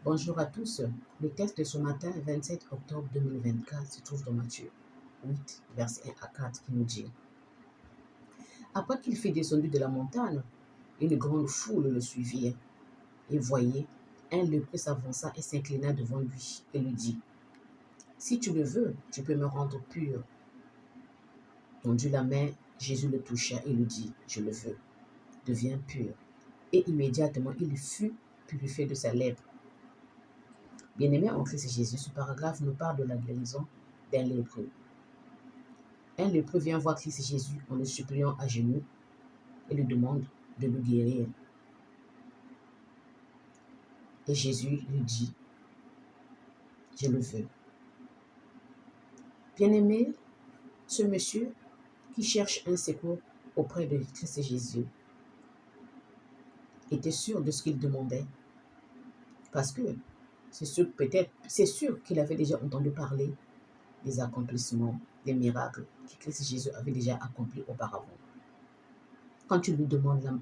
Bonjour à tous. Le texte de ce matin, 27 octobre 2024, se trouve dans Matthieu 8, versets 1 à 4, qui nous dit: Après qu'il fut descendu de la montagne, une grande foule le suivit. Et voyez, un lépreux s'avança et s'inclina devant lui et lui dit: Si tu le veux, tu peux me rendre pur. Tendu la main, Jésus le toucha et lui dit: Je le veux, deviens pur. Et immédiatement, il fut purifié de sa lèpre. Bien-aimé en Christ Jésus, ce paragraphe nous parle de la guérison d'un lépreux. Un lépreux vient voir Christ Jésus en le suppliant à genoux et lui demande de le guérir. Et Jésus lui dit: Je le veux. Bien-aimé, ce monsieur qui cherche un secours auprès de Christ Jésus était sûr de ce qu'il demandait, parce que c'est sûr qu'il avait déjà entendu parler des accomplissements, des miracles que Christ Jésus avait déjà accomplis auparavant. Quand tu lui demandes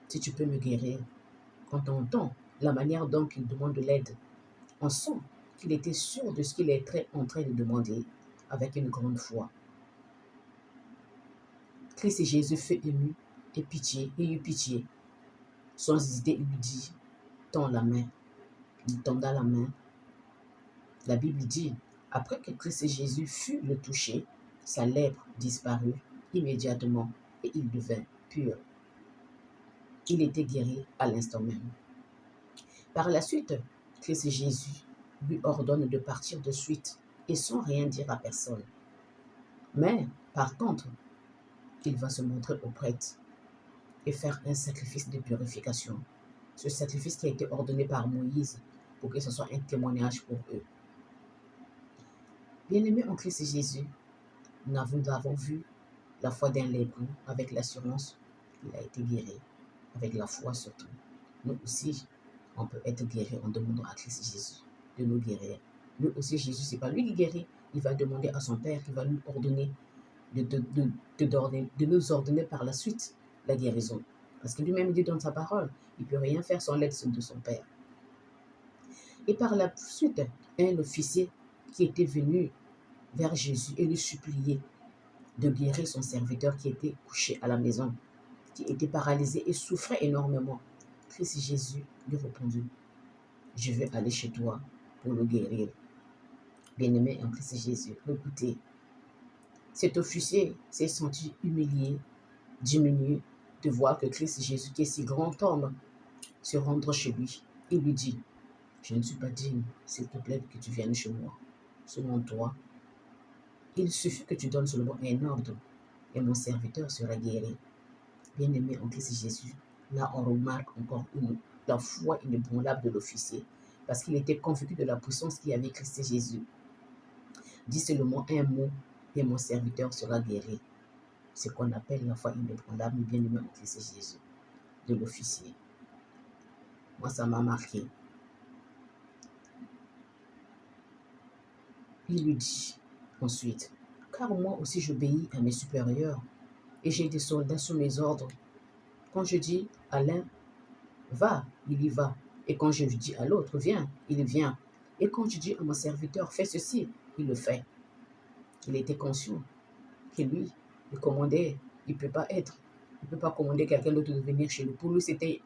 si tu peux me guérir, quand on entend la manière dont il demande de l'aide, on sent qu'il était sûr de ce qu'il était en train de demander avec une grande foi. Christ Jésus fut ému et eut pitié. Sans hésiter, il lui dit: Tends la main. Il tenda la main. La Bible dit: après que Christ Jésus fut le touché, sa lèpre disparut immédiatement et il devint pur. Il était guéri à l'instant même. Par la suite, Christ Jésus lui ordonne de partir de suite et sans rien dire à personne. Mais, par contre, il va se montrer au prêtre et faire un sacrifice de purification. Ce sacrifice qui a été ordonné par Moïse pour que ce soit un témoignage pour eux. Bien-aimés en Christ Jésus, nous avons vu la foi d'un lépreux avec l'assurance qu'il a été guéri, avec la foi surtout. Nous aussi, on peut être guéri en demandant à Christ Jésus de nous guérir. Lui aussi, Jésus, ce n'est pas lui qui guérit. Il va demander à son Père qui va lui ordonner de nous ordonner par la suite la guérison. Parce que lui-même dit dans sa parole, il ne peut rien faire sans l'aide de son Père. Et par la suite, un officier qui était venu vers Jésus et lui supplier de guérir son serviteur qui était couché à la maison, qui était paralysé et souffrait énormément. Christ Jésus lui répondit: Je vais aller chez toi pour le guérir. Bien-aimé en Christ Jésus, écoutez, cet officier s'est senti humilié, diminué, de voir que Christ Jésus, qui est si grand homme, se rendre chez lui. Il lui dit: Je ne suis pas digne, s'il te plaît, que tu viennes chez moi. Selon toi, il suffit que tu donnes seulement un ordre et mon serviteur sera guéri. Bien-aimé en Christ Jésus, là on remarque encore la foi inébranlable de l'officier, parce qu'il était convaincu de la puissance qu'il y avait Christ Jésus. Dis seulement un mot et mon serviteur sera guéri. C'est ce qu'on appelle la foi inébranlable, bien-aimé en Christ Jésus, de l'officier. Moi, ça m'a marqué. Il lui dit ensuite: Car moi aussi j'obéis à mes supérieurs et j'ai des soldats sous mes ordres. Quand je dis à l'un: Va, il y va. Et quand je dis à l'autre: Viens, il vient. Et quand je dis à mon serviteur: Fais ceci, il le fait. Il était conscient que lui, il commandait, il ne peut pas commander quelqu'un d'autre de venir chez lui. Pour lui, c'était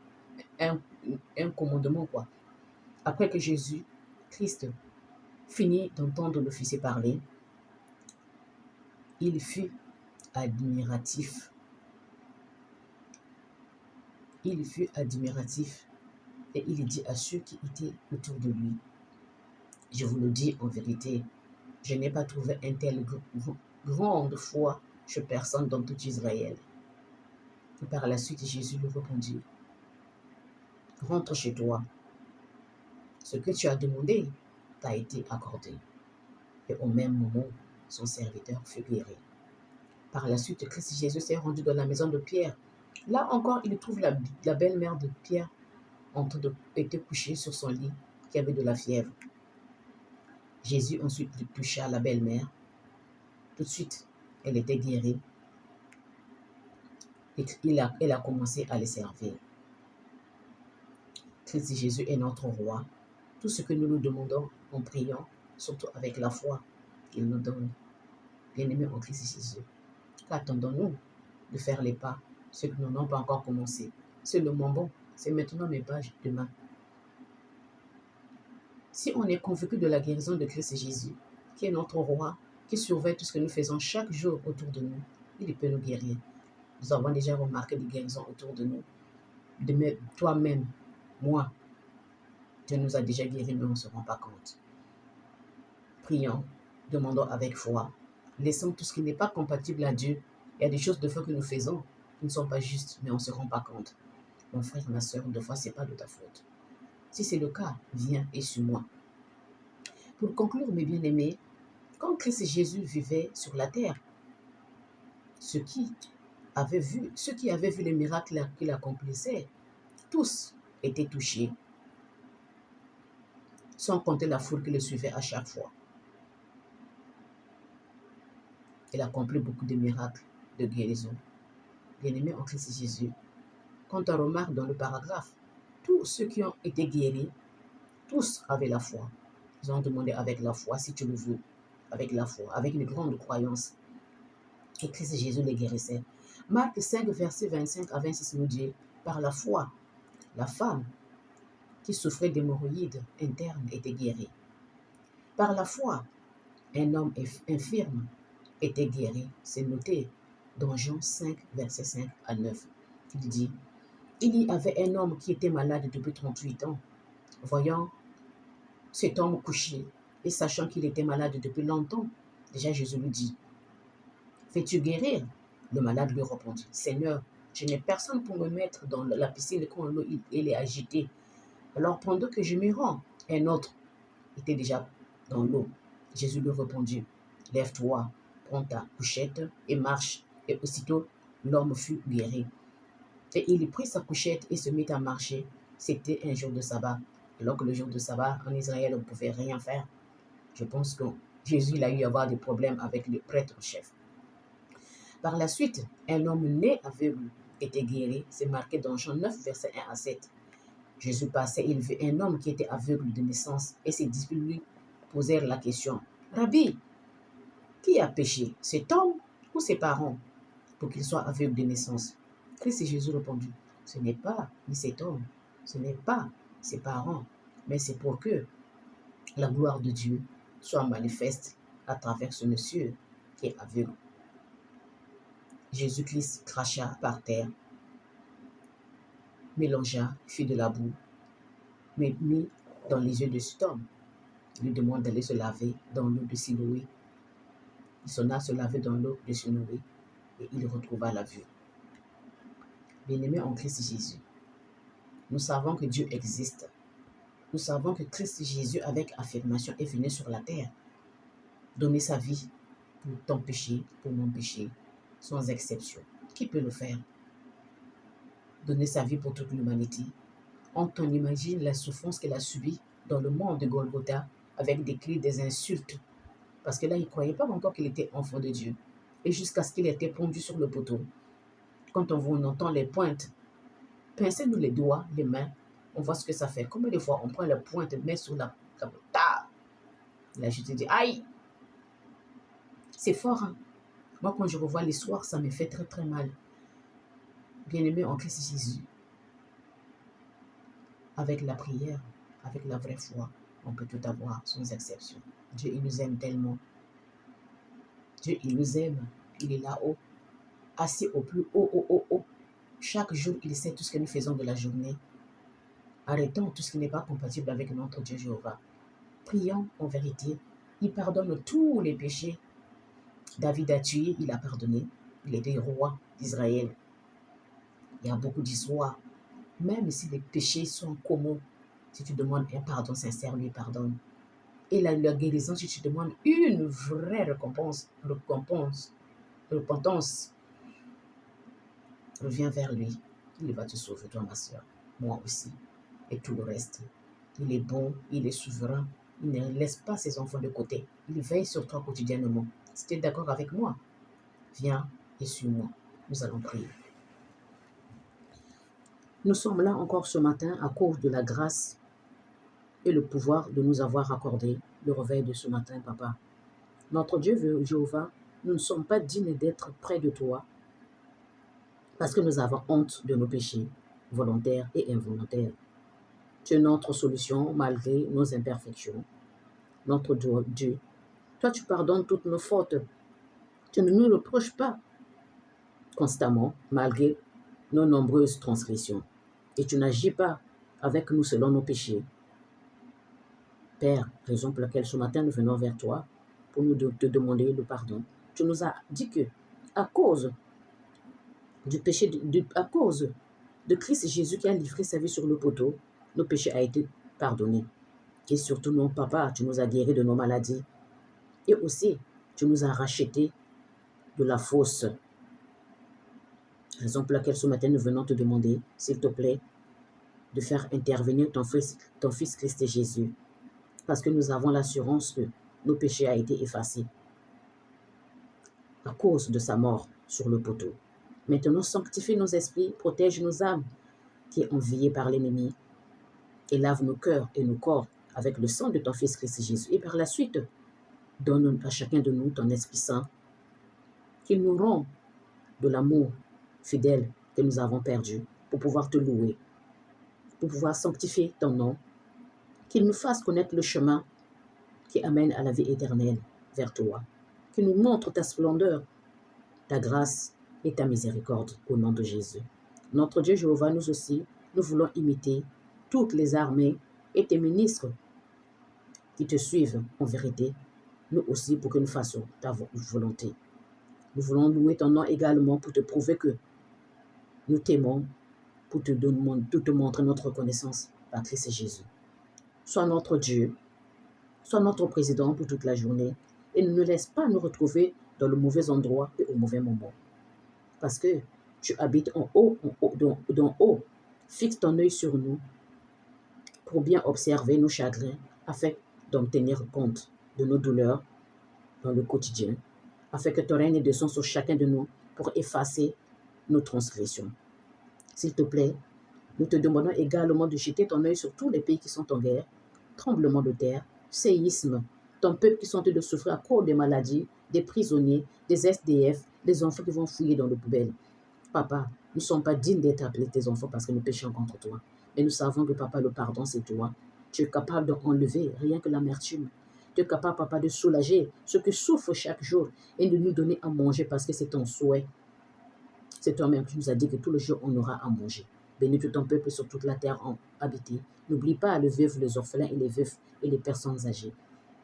un commandement, quoi. Après que Jésus, Christ, finit d'entendre l'officier parler, il fut admiratif. Il fut admiratif et il dit à ceux qui étaient autour de lui: Je vous le dis en vérité, je n'ai pas trouvé une telle grande foi chez personne dans tout Israël. Et par la suite, Jésus lui répondit: Rentre chez toi. Ce que tu as demandé t'a été accordé. Et au même moment, son serviteur fut guéri. Par la suite, Christ Jésus s'est rendu dans la maison de Pierre. Là encore, il trouve la belle-mère de Pierre en train d'être couchée sur son lit, qui avait de la fièvre. Jésus ensuite toucha la belle-mère. Tout de suite, elle était guérie. Et elle a commencé à les servir. Christ Jésus est notre roi. Tout ce que nous nous demandons en priant, surtout avec la foi qu'il nous donne. Bien-aimés en Christ Jésus, qu'attendons-nous de faire les pas, ceux qui n'ont pas encore commencé? C'est le moment bon, c'est maintenant, mais pas demain. Si on est convaincu de la guérison de Christ Jésus, qui est notre roi, qui surveille tout ce que nous faisons chaque jour autour de nous, il peut nous guérir. Nous avons déjà remarqué des guérisons autour de nous. Toi-même, moi, Dieu nous a déjà guéris, mais on ne se rend pas compte. Prions, demandons avec foi, laissons tout ce qui n'est pas compatible à Dieu. Il y a des choses de foi que nous faisons qui ne sont pas justes, mais on ne se rend pas compte. Mon frère, ma soeur, de fois, ce n'est pas de ta faute. Si c'est le cas, viens et suis-moi. Pour conclure, mes bien-aimés, quand Christ Jésus vivait sur la terre, ceux qui avaient vu les miracles qu'il accomplissait, tous étaient touchés, sans compter la foule qui le suivait à chaque fois. Il a accompli beaucoup de miracles de guérison. Bien-aimés en Christ Jésus, quand on remarque dans le paragraphe, tous ceux qui ont été guéris, tous avaient la foi. Ils ont demandé avec la foi, si tu le veux, avec la foi, avec une grande croyance. Et Christ Jésus les guérissait. Marc 5, verset 25 à 26 nous dit, par la foi, la femme qui souffrait d'hémorroïdes internes était guérie. Par la foi, un homme infirme était guéri. C'est noté dans Jean 5, verset 5 à 9. Il dit, il y avait un homme qui était malade depuis 38 ans. Voyant cet homme couché et sachant qu'il était malade depuis longtemps, déjà Jésus lui dit, fais-tu guérir? Le malade lui répondit, Seigneur, je n'ai personne pour me mettre dans la piscine quand l'eau est agitée. Alors pendant que je m'y rends, un autre était déjà dans l'eau. Jésus lui répondit, lève-toi, prends ta couchette et marche. Et aussitôt, l'homme fut guéri. Et il prit sa couchette et se mit à marcher. C'était un jour de sabbat. Alors que le jour de sabbat, en Israël, on ne pouvait rien faire. Je pense que Jésus il a eu à avoir des problèmes avec le prêtre-chef. Par la suite, un homme né aveugle était guéri. C'est marqué dans Jean 9, verset 1 à 7. Jésus passait, il vit un homme qui était aveugle de naissance et ses disciples lui posèrent la question, Rabbi, qui a péché, cet homme ou ses parents, pour qu'il soit aveugle de naissance? Christ et Jésus répondit, ce n'est pas ni cet homme, ce n'est pas ses parents, mais c'est pour que la gloire de Dieu soit manifeste à travers ce monsieur qui est aveugle. Jésus-Christ cracha par terre, mélangea, fit de la boue, mais mit dans les yeux de cet homme. Il lui demande d'aller se laver dans l'eau de Siloé. Il s'en a se laver dans l'eau de Siloé et il retrouva la vue. Bien-aimés en Christ Jésus, nous savons que Dieu existe. Nous savons que Christ Jésus, avec affirmation, est venu sur la terre, donner sa vie pour ton péché, pour mon péché, sans exception. Qui peut le faire? Donner sa vie pour toute l'humanité. On imagine la souffrance qu'elle a subie dans le monde de Golgotha, avec des cris, des insultes. Parce que là, il ne croyait pas encore qu'il était enfant de Dieu. Et jusqu'à ce qu'il ait été pendu sur le poteau. Quand on entend les pointes, pincez-nous les doigts, les mains, on voit ce que ça fait. Combien de fois on prend la pointe, met sur la ta. Là, je te dis, aïe! C'est fort, hein? Moi, quand je revois l'histoire, ça me fait très, très mal. Bien-aimé en Christ Jésus, avec la prière, avec la vraie foi, on peut tout avoir, sans exception. Dieu, il nous aime tellement. Dieu, il nous aime. Il est là-haut, assis au plus haut, haut. Chaque jour, il sait tout ce que nous faisons de la journée. Arrêtons tout ce qui n'est pas compatible avec notre Dieu Jéhovah. Prions en vérité. Il pardonne tous les péchés. David a tué, il a pardonné. Il était roi d'Israël. Il y a beaucoup d'histoires. Même si les péchés sont communs, si tu demandes un pardon sincère, lui pardonne. Et la guérison, si tu demandes une vraie repentance, reviens vers lui. Il va te sauver, toi, ma soeur. Moi aussi. Et tout le reste. Il est bon, il est souverain. Il ne laisse pas ses enfants de côté. Il veille sur toi quotidiennement. Si tu es d'accord avec moi, viens et suis-moi. Nous allons prier. Nous sommes là encore ce matin à cause de la grâce et le pouvoir de nous avoir accordé le réveil de ce matin, Papa. Notre Dieu, Jéhovah, nous ne sommes pas dignes d'être près de toi parce que nous avons honte de nos péchés, volontaires et involontaires. Tu es notre solution malgré nos imperfections. Notre Dieu, toi tu pardonnes toutes nos fautes. Tu ne nous reproches pas constamment malgré nos nombreuses transgressions. Et tu n'agis pas avec nous selon nos péchés. Père, raison pour laquelle ce matin nous venons vers toi pour nous te demander le pardon. Tu nous as dit que à cause du péché, à cause de Christ Jésus qui a livré sa vie sur le poteau, nos péchés ont été pardonnés. Et surtout, non, Papa, tu nous as guéris de nos maladies. Et aussi, tu nous as rachetés de la fausse. Raison pour laquelle ce matin nous venons te demander, s'il te plaît, de faire intervenir ton fils Christ Jésus. Parce que nous avons l'assurance que nos péchés ont été effacés à cause de sa mort sur le poteau. Maintenant, sanctifie nos esprits, protège nos âmes qui est enviée par l'ennemi et lave nos cœurs et nos corps avec le sang de ton Fils Christ Jésus. Et par la suite, donne à chacun de nous ton Esprit Saint, qu'il nous rend de l'amour fidèle que nous avons perdu pour pouvoir te louer, pour pouvoir sanctifier ton nom, qu'il nous fasse connaître le chemin qui amène à la vie éternelle vers toi, qu'il nous montre ta splendeur, ta grâce et ta miséricorde au nom de Jésus. Notre Dieu Jéhovah, nous aussi, nous voulons imiter toutes les armées et tes ministres qui te suivent en vérité, nous aussi pour que nous fassions ta volonté. Nous voulons louer ton nom également pour te prouver que nous t'aimons, pour te montrer notre reconnaissance par Christ Jésus. Sois notre Dieu, sois notre président pour toute la journée et ne nous laisse pas nous retrouver dans le mauvais endroit et au mauvais moment. Parce que tu habites en haut, d'en haut. Fixe ton œil sur nous pour bien observer nos chagrins afin d'en tenir compte de nos douleurs dans le quotidien, afin que ton règne descende sur chacun de nous pour effacer nos transgressions. S'il te plaît, nous te demandons également de jeter ton œil sur tous les pays qui sont en guerre, tremblements de terre, séismes, ton peuple qui sont en train de souffrir à cause des maladies, des prisonniers, des SDF, des enfants qui vont fouiller dans les poubelles. Papa, nous ne sommes pas dignes d'être appelés tes enfants parce que nous péchons contre toi. Mais nous savons que, Papa, le pardon, c'est toi. Tu es capable d'enlever rien que l'amertume. Tu es capable, Papa, de soulager ceux qui souffrent chaque jour et de nous donner à manger parce que c'est ton souhait. C'est toi-même qui nous as dit que tous les jours, on aura à manger. Bénis tout ton peuple sur toute la terre habitée. N'oublie pas les veuves, les orphelins et les veufs et les personnes âgées.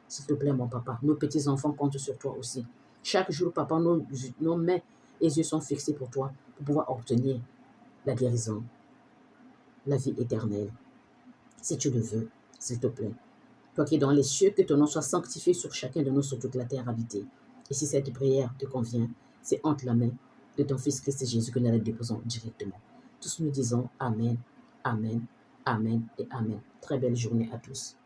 S'il te plaît, mon papa, nos petits-enfants comptent sur toi aussi. Chaque jour, papa, nos mains et yeux sont fixés pour toi, pour pouvoir obtenir la guérison, la vie éternelle. Si tu le veux, s'il te plaît. Toi qui es dans les cieux, que ton nom soit sanctifié sur chacun de nous, sur toute la terre habitée. Et si cette prière te convient, c'est entre la main de ton Fils Christ Jésus que nous la déposons directement. Tous nous disons Amen, Amen, Amen et Amen. Très belle journée à tous.